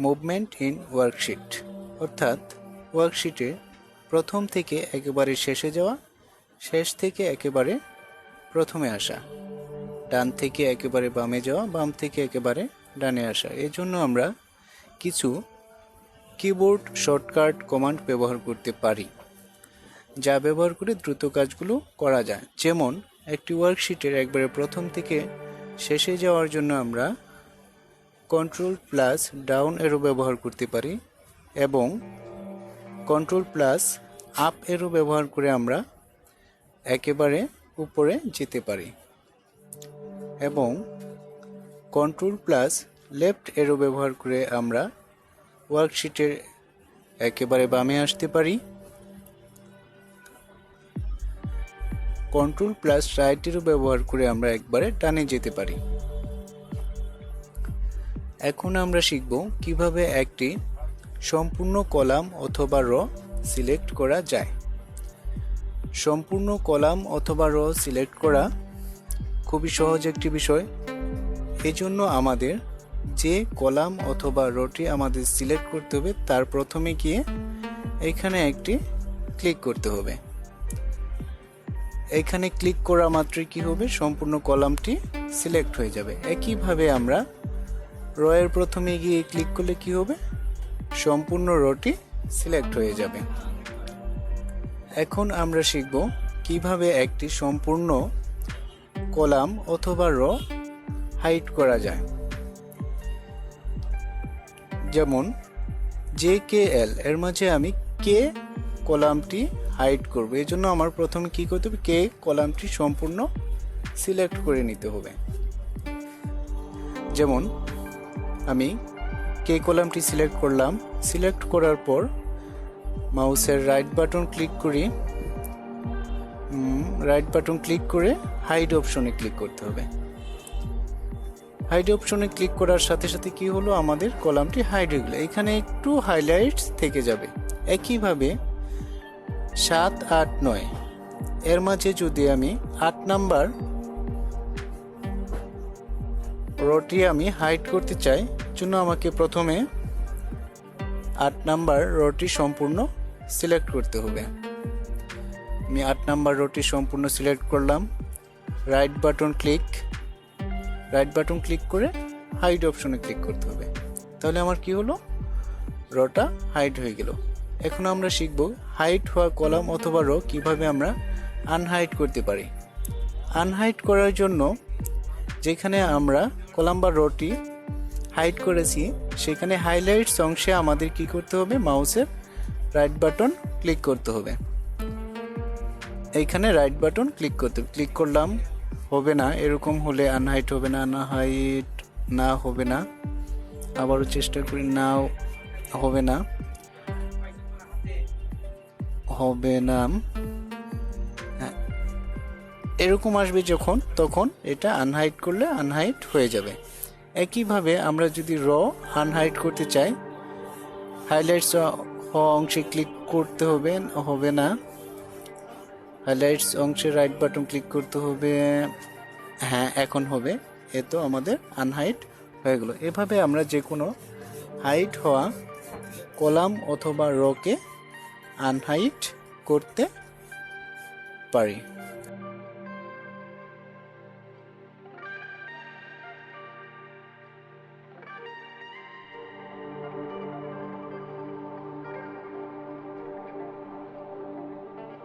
Movement in worksheet, অর্থাৎ ওয়ার্কশিটে প্রথম থেকে একেবারে শেষে যাওয়া, শেষ থেকে একেবারে প্রথমে আসা, ডান থেকে একেবারে বামে যাওয়া, বাম থেকে একেবারে ডানে আসা। এর জন্য আমরা কিছু কিবোর্ড শর্টকাট কমান্ড ব্যবহার করতে পারি, যা ব্যবহার করে দ্রুত কাজগুলো করা যায়। যেমন একটি ওয়ার্কশিটের একবারে প্রথম থেকে শেষে যাওয়ার জন্য আমরা কন্ট্রোল প্লাস ডাউন এরো ব্যবহার করতে পারি এবং কন্ট্রোল প্লাস আপ এরো ব্যবহার করে আমরা একেবারে উপরে যেতে পারি এবং কন্ট্রোল প্লাস লেফট এরো ব্যবহার করে আমরা ওয়ার্কশিটের একেবারে বামে আসতে পারি। কন্ট্রোল প্লাস রাইট এরো ব্যবহার করে আমরা একবারে ডানে যেতে পারি। এখন আমরা শিখব কিভাবে একটি সম্পূর্ণ কলাম অথবা র সিলেক্ট করা যায়। সম্পূর্ণ কলাম অথবা র সিলেক্ট করা খুবই সহজ একটি বিষয়। এজন্য আমাদের যে কলাম অথবা রটি আমাদের সিলেক্ট করতে হবে তার প্রথমে গিয়ে এখানে একটি ক্লিক করতে হবে। এখানে ক্লিক করা মাত্রই কি হবে, সম্পূর্ণ কলামটি সিলেক্ট হয়ে যাবে। একইভাবে আমরা র এর প্রথমে গিয়ে ক্লিক করলে কি হবে, সম্পূর্ণ রটি সিলেক্ট হয়ে যাবে। এখন আমরা শিখব কিভাবে একটি সম্পূর্ণ কলাম অথবা র হাইড করা যায়। যেমন JKL এর মাঝে আমি কে কলামটি হাইড করব, এই জন্য আমার প্রথমে কি করতে হবে, কে কলামটি সম্পূর্ণ সিলেক্ট করে নিতে হবে। যেমন আমি কে কলামটি সিলেক্ট করলাম, সিলেক্ট করার পর মাউসের রাইট বাটন ক্লিক করি, রাইট বাটন ক্লিক করে হাইড অপশনে ক্লিক করতে হবে। হাইড অপশনে ক্লিক করার সাথে সাথে কি হলো, আমাদের কলামটি হাইড হয়ে গেল। এখানে একটু হাইলাইটস থেকে যাবে। একইভাবে 7, 8, 9 এর মাঝে যদি আমি 8 নাম্বার রটি আমি হাইড করতে চাই, জন্য আমাকে প্রথমে 8 নাম্বার রটি সম্পূর্ণ সিলেক্ট করতে হবে। আমি 8 নাম্বার রটি সম্পূর্ণ সিলেক্ট করলাম, রাইট বাটন ক্লিক করে হাইড অপশনে ক্লিক করতে হবে। তাহলে আমার কি হলো, রটা হাইড হয়ে গেল। এখন আমরা শিখব হাইড হওয়া কলাম অথবা র কিভাবে আমরা আনহাইড করতে পারি। আনহাইড করার জন্য যেখানে আমরা কলাম বা রটি হাইড করেছি সেখানে হাইলাইটস অংশে আমাদের কি করতে হবে, মাউসের রাইট বাটন ক্লিক করতে হবে। এইখানে রাইট বাটন ক্লিক করতে হবে। ক্লিক করলাম, হবে না, এরকম হলে আনহাইড হবে না, আনহাইড না হবে না। আবারও চেষ্টা করি, না হবে না, হবে না, হ্যাঁ এরকম আসবে যখন, তখন এটা আনহাইড করলে আনহাইড হয়ে যাবে। একইভাবে আমরা যদি র আনহাইড করতে চাই, হাইলাইটস হওয়া অংশে ক্লিক করতে হবে, হবে না, হাইলাইটস অংশে রাইট বাটন ক্লিক করতে হবে, হ্যাঁ এখন হবে। এ তো আমাদের আনহাইড হয়ে গেল। এভাবে আমরা যে কোনো হাইড হওয়া কলাম অথবা রকে আনহাইড করতে পারি।